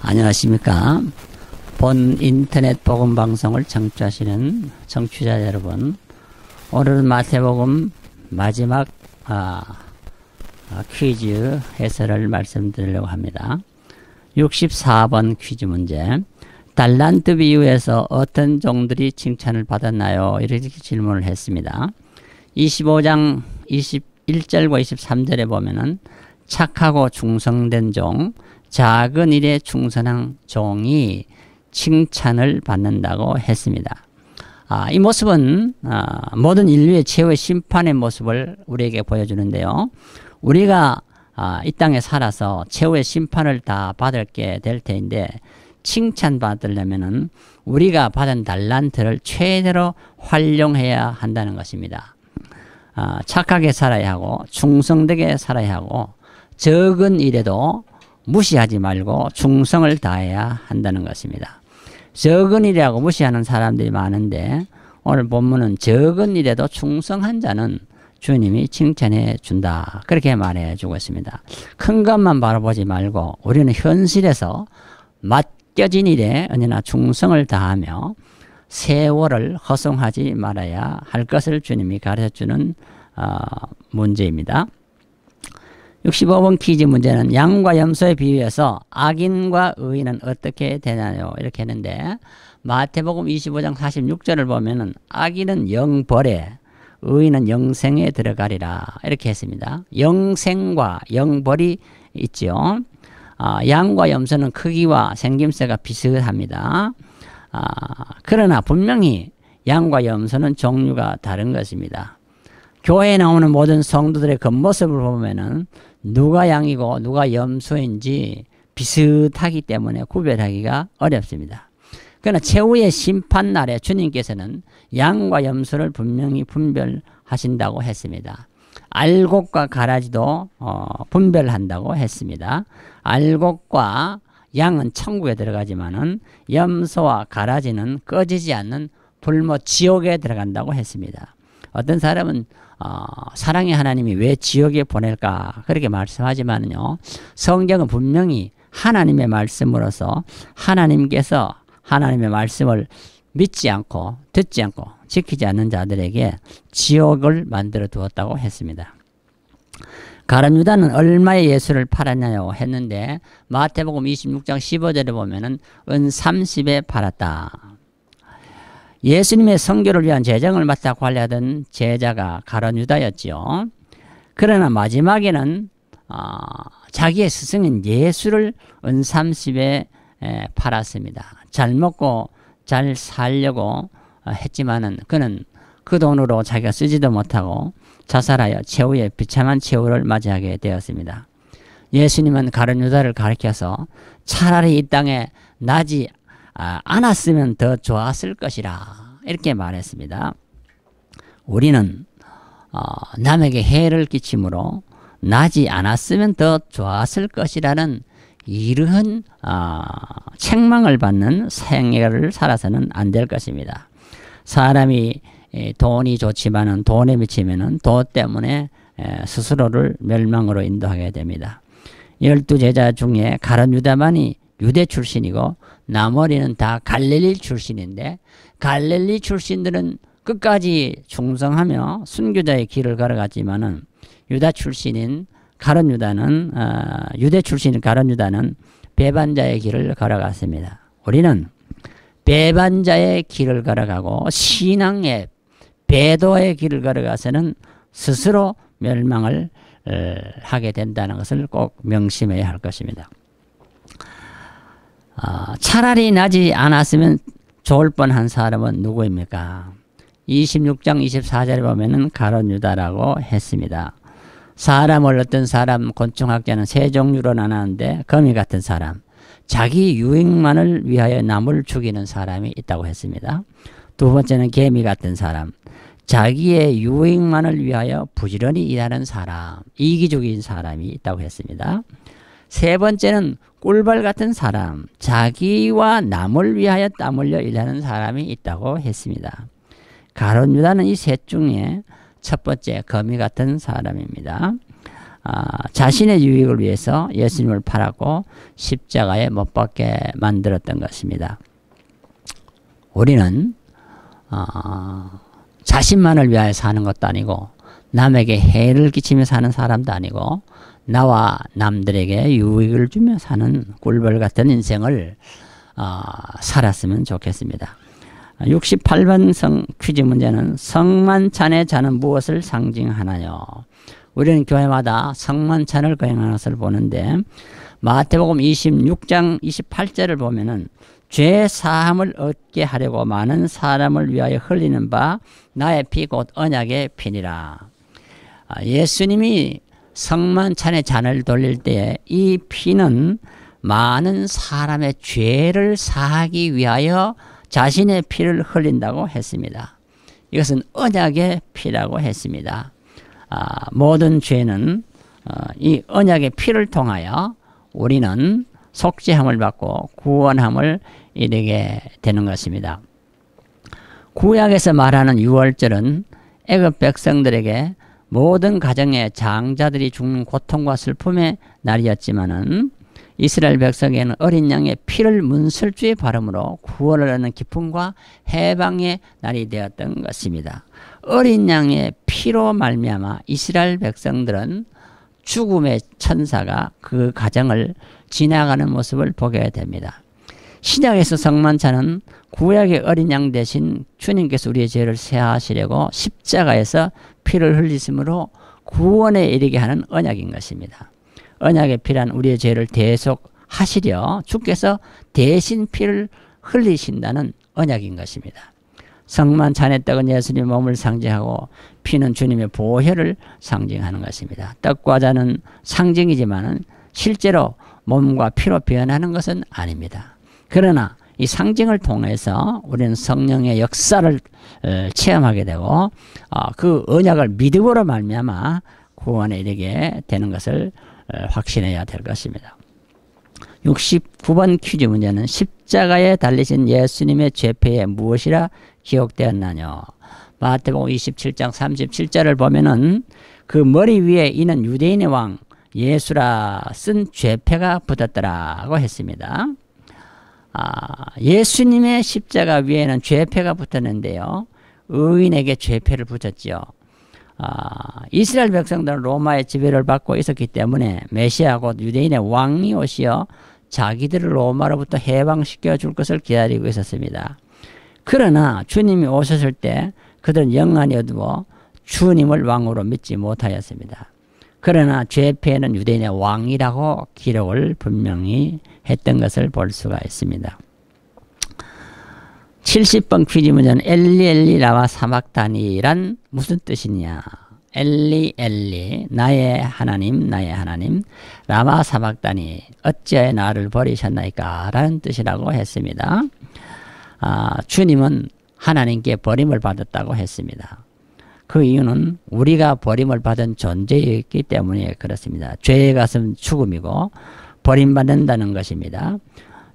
안녕하십니까. 본 인터넷 복음 방송을 청취하시는 청취자 여러분, 오늘은 마태복음 마지막 퀴즈 해설을 말씀드리려고 합니다. 64번 퀴즈 문제. 달란트 비유에서 어떤 종들이 칭찬을 받았나요? 이렇게 질문을 했습니다. 25장 21절과 23절에 보면은 착하고 충성된 종, 작은 일에 충성한 종이 칭찬을 받는다고 했습니다. 이 모습은 모든 인류의 최후의 심판의 모습을 우리에게 보여주는데요. 우리가 이 땅에 살아서 최후의 심판을 다 받게 될 터인데, 칭찬받으려면은 우리가 받은 달란트를 최대로 활용해야 한다는 것입니다. 착하게 살아야 하고 충성되게 살아야 하고 적은 일에도 무시하지 말고 충성을 다해야 한다는 것입니다. 적은 일이라고 무시하는 사람들이 많은데, 오늘 본문은 적은 일에도 충성한 자는 주님이 칭찬해 준다, 그렇게 말해 주고 있습니다. 큰 것만 바라보지 말고 우리는 현실에서 맡겨진 일에 언제나 충성을 다하며 세월을 허송하지 말아야 할 것을 주님이 가르쳐주는 문제입니다. 65번 퀴즈 문제는 양과 염소의 비유에서 악인과 의인은 어떻게 되나요? 이렇게 했는데, 마태복음 25장 46절을 보면은 악인은 영벌에, 의인은 영생에 들어가리라, 이렇게 했습니다. 영생과 영벌이 있죠. 양과 염소는 크기와 생김새가 비슷합니다. 그러나 분명히 양과 염소는 종류가 다른 것입니다. 교회에 나오는 모든 성도들의 겉모습을 보면은 누가 양이고 누가 염소인지 비슷하기 때문에 구별하기가 어렵습니다. 그러나 최후의 심판날에 주님께서는 양과 염소를 분명히 분별하신다고 했습니다. 알곡과 가라지도 분별한다고 했습니다. 알곡과 양은 천국에 들어가지만은 염소와 가라지는 꺼지지 않는 불모 지옥에 들어간다고 했습니다. 어떤 사람은 사랑의 하나님이 왜 지옥에 보낼까 그렇게 말씀하지만요, 성경은 분명히 하나님의 말씀으로서 하나님께서 하나님의 말씀을 믿지 않고 듣지 않고 지키지 않는 자들에게 지옥을 만들어 두었다고 했습니다. 가룟 유다는 얼마의 예수를 팔았냐고 했는데, 마태복음 26장 15절에 보면은 은 30에 팔았다. 예수님의 선교를 위한 재정을 맡아 관리하던 제자가 가룟 유다였지요. 그러나 마지막에는 자기의 스승인 예수를 은 30에 팔았습니다. 잘 먹고 잘 살려고 했지만은 그는 그 돈으로 자기가 쓰지도 못하고 자살하여 최후의 비참한 최후를 맞이하게 되었습니다. 예수님은 가룟 유다를 가리켜서 차라리 이 땅에 나지 않았으면 더 좋았을 것이라, 이렇게 말했습니다. 우리는 남에게 해를 끼침으로 나지 않았으면 더 좋았을 것이라는 이러한 책망을 받는 생애를 살아서는 안 될 것입니다. 사람이 돈이 좋지만은 돈에 미치면은 돈 때문에 스스로를 멸망으로 인도하게 됩니다. 12제자 중에 가룟 유다만이 유대 출신이고 나머지는 다 갈릴리 출신인데, 갈릴리 출신들은 끝까지 충성하며 순교자의 길을 걸어갔지만은 유다 출신인 가룟 유다는 유대 출신인 가룟 유다는 배반자의 길을 걸어갔습니다. 우리는 배반자의 길을 걸어가고 신앙의 배도의 길을 걸어가서는 스스로 멸망을 하게 된다는 것을 꼭 명심해야 할 것입니다. 차라리 나지 않았으면 좋을 뻔한 사람은 누구입니까? 26장 24절에 보면은 가룟 유다라고 했습니다. 사람을 어떤 사람, 곤충학자는 세 종류로 나누는데, 거미 같은 사람, 자기 유익만을 위하여 남을 죽이는 사람이 있다고 했습니다. 두 번째는 개미 같은 사람, 자기의 유익만을 위하여 부지런히 일하는 사람, 이기적인 사람이 있다고 했습니다. 세 번째는 꿀벌 같은 사람, 자기와 남을 위하여 땀 흘려 일하는 사람이 있다고 했습니다. 가룟 유다는 이 셋 중에 첫 번째 거미 같은 사람입니다. 자신의 유익을 위해서 예수님을 팔았고 십자가에 못 박게 만들었던 것입니다. 우리는 자신만을 위하여 사는 것도 아니고 남에게 해를 끼치며 사는 사람도 아니고 나와 남들에게 유익을 주며 사는 꿀벌 같은 인생을 살았으면 좋겠습니다. 68번 퀴즈 문제는 성만찬의 잔은 무엇을 상징하나요? 우리는 교회마다 성만찬을 거행하는 것을 보는데 마태복음 26장 28절을 보면은 죄 사함을 얻게 하려고 많은 사람을 위하여 흘리는 바 나의 피 곧 언약의 피니라. 예수님이 성만찬의 잔을 돌릴 때에 이 피는 많은 사람의 죄를 사하기 위하여 자신의 피를 흘린다고 했습니다. 이것은 언약의 피라고 했습니다. 모든 죄는 이 언약의 피를 통하여 우리는 속죄함을 받고 구원함을 이르게 되는 것입니다. 구약에서 말하는 유월절은 애굽 백성들에게 모든 가정의 장자들이 죽는 고통과 슬픔의 날이었지만은 이스라엘 백성에게는 어린 양의 피를 문설주에 바름으로 구원을 얻는 기쁨과 해방의 날이 되었던 것입니다. 어린 양의 피로 말미암아 이스라엘 백성들은 죽음의 천사가 그 가정을 지나가는 모습을 보게 됩니다. 신약에서 성만찬은 구약의 어린 양 대신 주님께서 우리의 죄를 사하시려고 십자가에서 피를 흘리심으로 구원에 이르게 하는 언약인 것입니다. 언약의 피란 우리의 죄를 대속하시려 주께서 대신 피를 흘리신다는 언약인 것입니다. 성만찬의 떡은 예수님의 몸을 상징하고 피는 주님의 보혈을 상징하는 것입니다. 떡과 잔은 상징이지만 실제로 몸과 피로 변하는 것은 아닙니다. 그러나 이 상징을 통해서 우리는 성령의 역사를 체험하게 되고 그 언약을 믿음으로 말미암아 구원에 이르게 되는 것을 확신해야 될 것입니다. 69번 퀴즈 문제는 십자가에 달리신 예수님의 죄패에 무엇이라 기록되었나요? 마태복음 27장 37절을 보면은 그 머리 위에 이는 유대인의 왕 예수라 쓴 죄패가 붙었더라고 했습니다. 예수님의 십자가 위에는 죄패가 붙었는데요. 의인에게 죄패를 붙였지요. 이스라엘 백성들은 로마의 지배를 받고 있었기 때문에 메시아 곧 유대인의 왕이 오시어 자기들을 로마로부터 해방시켜 줄 것을 기다리고 있었습니다. 그러나 주님이 오셨을 때 그들은 영안이 어두워 주님을 왕으로 믿지 못하였습니다. 그러나 죄패는 유대인의 왕이라고 기록을 분명히 했던 것을 볼 수가 있습니다. 70번 퀴즈 문제는 엘리 엘리 라마 사박다니란 무슨 뜻이냐? 엘리 엘리 나의 하나님 나의 하나님 라마 사박다니 어찌하여 나를 버리셨나이까 라는 뜻이라고 했습니다. 주님은 하나님께 버림을 받았다고 했습니다. 그 이유는 우리가 버림을 받은 존재였기 때문에 그렇습니다. 죄의 값은 죽음이고 버림받는다는 것입니다.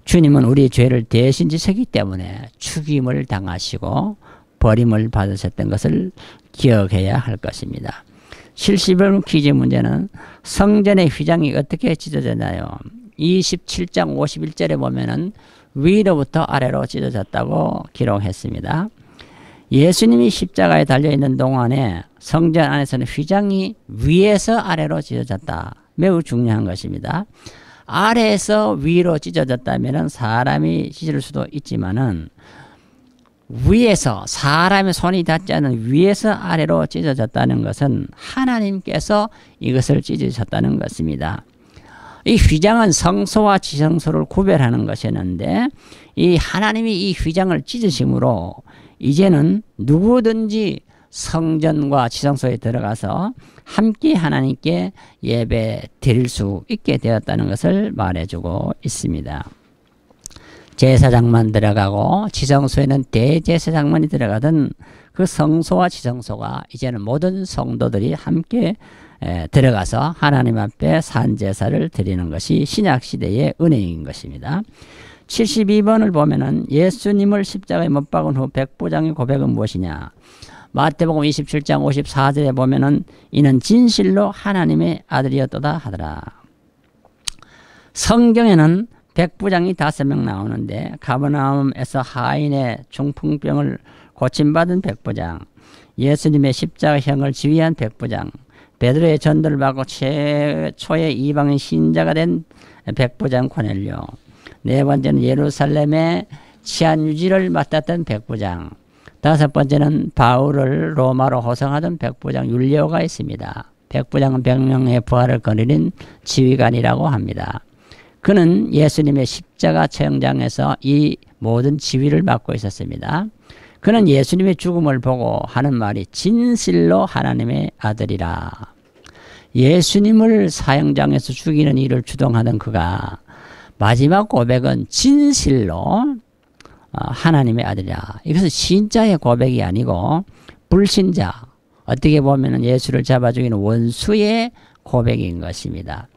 주님은 우리 죄를 대신 지셨기 때문에 죽임을 당하시고 버림을 받으셨던 것을 기억해야 할 것입니다. 70번 퀴즈 문제는 성전의 휘장이 어떻게 찢어졌나요? 27장 51절에 보면은 위로부터 아래로 찢어졌다고 기록했습니다. 예수님이 십자가에 달려있는 동안에 성전 안에서는 휘장이 위에서 아래로 찢어졌다. 매우 중요한 것입니다. 아래에서 위로 찢어졌다면 사람이 찢을 수도 있지만은 위에서 사람의 손이 닿지 않는 위에서 아래로 찢어졌다는 것은 하나님께서 이것을 찢으셨다는 것입니다. 이 휘장은 성소와 지성소를 구별하는 것이었는데 이 하나님이 이 휘장을 찢으심으로 이제는 누구든지 성전과 지성소에 들어가서 함께 하나님께 예배 드릴 수 있게 되었다는 것을 말해주고 있습니다. 제사장만 들어가고 지성소에는 대제사장만이 들어가던 그 성소와 지성소가 이제는 모든 성도들이 함께 들어가서 하나님 앞에 산제사를 드리는 것이 신약시대의 은혜인 것입니다. 72번을 보면은 예수님을 십자가에 못 박은 후 백부장의 고백은 무엇이냐? 마태복음 27장 54절에 보면은 이는 진실로 하나님의 아들이었도다 하더라. 성경에는 백부장이 5명 나오는데 가버나움에서 하인의 중풍병을 고침받은 백부장, 예수님의 십자가형을 지휘한 백부장, 베드로의 전도를 받고 최초의 이방인 신자가 된 백부장 고넬료, 네 번째는 예루살렘의 치안 유지를 맡았던 백부장, 5번째는 바울을 로마로 호송하던 백부장 율리오가 있습니다. 백부장은 백명의 부활을 거느린 지휘관이라고 합니다. 그는 예수님의 십자가 처형장에서 이 모든 지휘를 맡고 있었습니다. 그는 예수님의 죽음을 보고 하는 말이 진실로 하나님의 아들이라. 예수님을 사형장에서 죽이는 일을 주동하던 그가 마지막 고백은 진실로 하나님의 아들이라. 이것은 신자의 고백이 아니고 불신자, 어떻게 보면 예수를 잡아 죽이는 원수의 고백인 것입니다.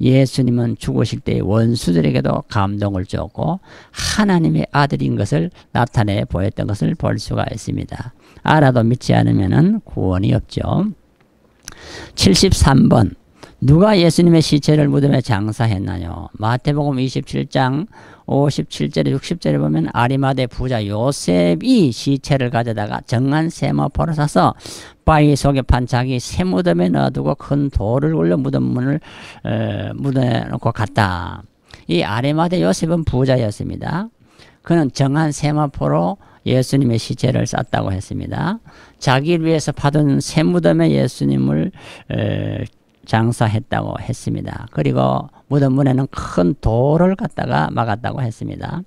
예수님은 죽으실 때 원수들에게도 감동을 줬고 하나님의 아들인 것을 나타내 보였던 것을 볼 수가 있습니다. 알아도 믿지 않으면 구원이 없죠. 73번 누가 예수님의 시체를 무덤에 장사했나요? 마태복음 27장 57절에 60절에 보면 아리마대 부자 요셉이 시체를 가져다가 정한 세마포를 사서 바위 속에 판 자기 쇠무덤에 넣어두고 큰 돌을 올려 무덤문을 묻어놓고 갔다. 이 아리마대 요셉은 부자였습니다. 그는 정한 세마포로 예수님의 시체를 쌌다고 했습니다. 자기를 위해서 파둔 쇠무덤에 예수님을 장사했다고 했습니다. 그리고 무덤 문에는 큰 돌을 갖다가 막았다고 했습니다.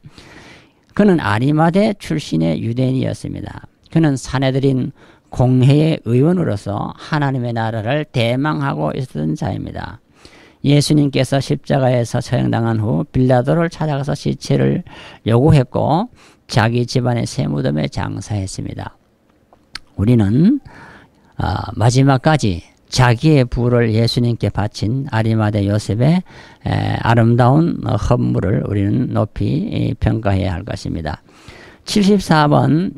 그는 아리마대 출신의 유대인이었습니다. 그는 사내들인 공회의 의원으로서 하나님의 나라를 대망하고 있었던 자입니다. 예수님께서 십자가에서 처형당한 후 빌라도를 찾아가서 시체를 요구했고 자기 집안의 쇠무덤에 장사했습니다. 우리는 마지막까지 자기의 부를 예수님께 바친 아리마대 요셉의 아름다운 헌물을 우리는 높이 평가해야 할 것입니다. 74번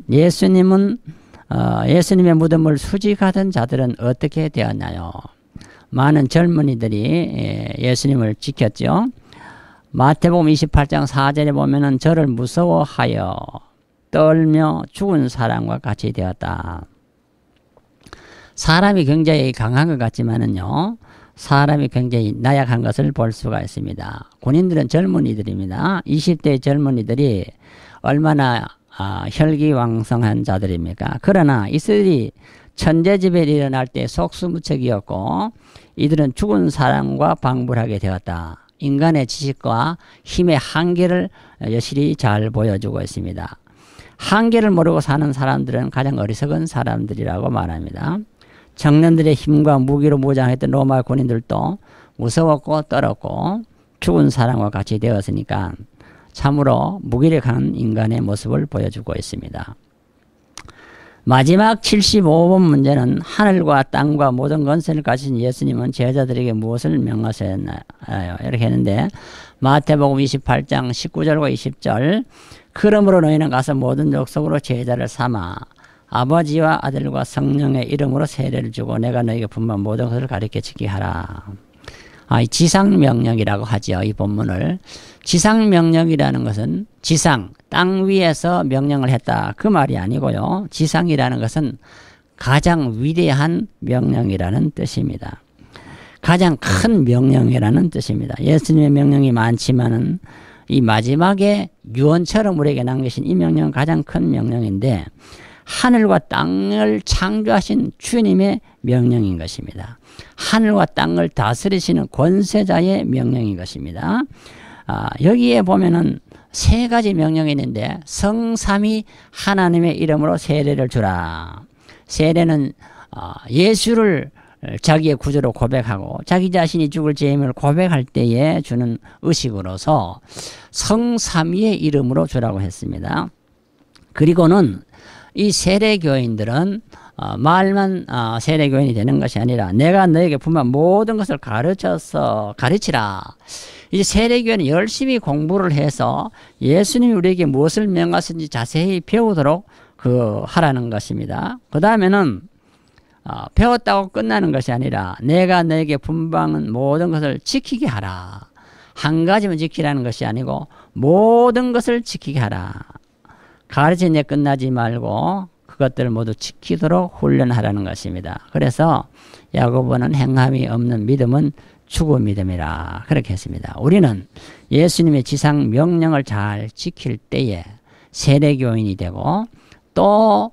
예수님의 무덤을 수직하던 자들은 어떻게 되었나요? 많은 젊은이들이 예수님을 지켰죠. 마태복음 28장 4절에 보면은 저를 무서워하여 떨며 죽은 사람과 같이 되었다. 사람이 굉장히 강한 것 같지만은요, 사람이 굉장히 나약한 것을 볼 수가 있습니다. 군인들은 젊은이들입니다. 20대 젊은이들이 얼마나 혈기왕성한 자들입니까? 그러나 이들이 천재지변이 일어날 때 속수무책이었고 이들은 죽은 사람과 방불하게 되었다. 인간의 지식과 힘의 한계를 여실히 잘 보여주고 있습니다. 한계를 모르고 사는 사람들은 가장 어리석은 사람들이라고 말합니다. 청년들의 힘과 무기로 무장했던 로마 군인들도 무서웠고 떨었고 죽은 사람과 같이 되었으니까 참으로 무기력한 인간의 모습을 보여주고 있습니다. 마지막 75번 문제는 하늘과 땅과 모든 권세를 가진 예수님은 제자들에게 무엇을 명하셨나요? 이렇게 했는데 마태복음 28장 19절과 20절 그러므로 너희는 가서 모든 족속으로 제자를 삼아 아버지와 아들과 성령의 이름으로 세례를 주고 내가 너희에게 분부한 모든 것을 가르쳐 지키게 하라. 지상명령이라고 하죠. 이 본문을. 지상명령이라는 것은 지상, 땅 위에서 명령을 했다. 그 말이 아니고요. 지상이라는 것은 가장 위대한 명령이라는 뜻입니다. 가장 큰 명령이라는 뜻입니다. 예수님의 명령이 많지만은 이 마지막에 유언처럼 우리에게 남기신 이 명령은 가장 큰 명령인데 하늘과 땅을 창조하신 주님의 명령인 것입니다. 하늘과 땅을 다스리시는 권세자의 명령인 것입니다. 여기에 보면은 세 가지 명령이 있는데 성삼위 하나님의 이름으로 세례를 주라. 세례는 예수를 자기의 구주로 고백하고 자기 자신이 죽을 죄임을 고백할 때에 주는 의식으로서 성삼위의 이름으로 주라고 했습니다. 그리고는 이 세례교인들은 말만 세례교인이 되는 것이 아니라 내가 너에게 분명 모든 것을 가르치라. 이제 세례교인은 열심히 공부를 해서 예수님이 우리에게 무엇을 명하신지 자세히 배우도록 하라는 것입니다. 그 다음에는 배웠다고 끝나는 것이 아니라 내가 너에게 분방한 모든 것을 지키게 하라. 한 가지만 지키라는 것이 아니고 모든 것을 지키게 하라. 가르친 데 끝나지 말고 그것들을 모두 지키도록 훈련하라는 것입니다. 그래서 야고보는 행함이 없는 믿음은 죽은 믿음이라 그렇게 했습니다. 우리는 예수님의 지상 명령을 잘 지킬 때에 세례교인이 되고 또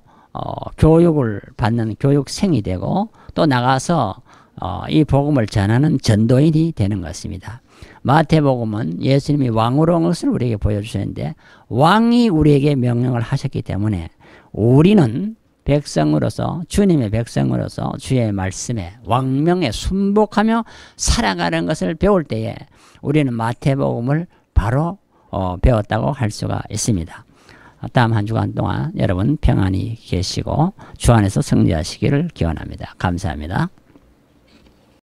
교육을 받는 교육생이 되고 또 나가서 이 복음을 전하는 전도인이 되는 것입니다. 마태복음은 예수님이 왕으로 온 것을 우리에게 보여주셨는데 왕이 우리에게 명령을 하셨기 때문에 우리는 백성으로서 주님의 백성으로서 주의 말씀에 왕명에 순복하며 살아가는 것을 배울 때에 우리는 마태복음을 바로 배웠다고 할 수가 있습니다. 다음 한 주간 동안 여러분 평안히 계시고 주 안에서 승리하시기를 기원합니다. 감사합니다.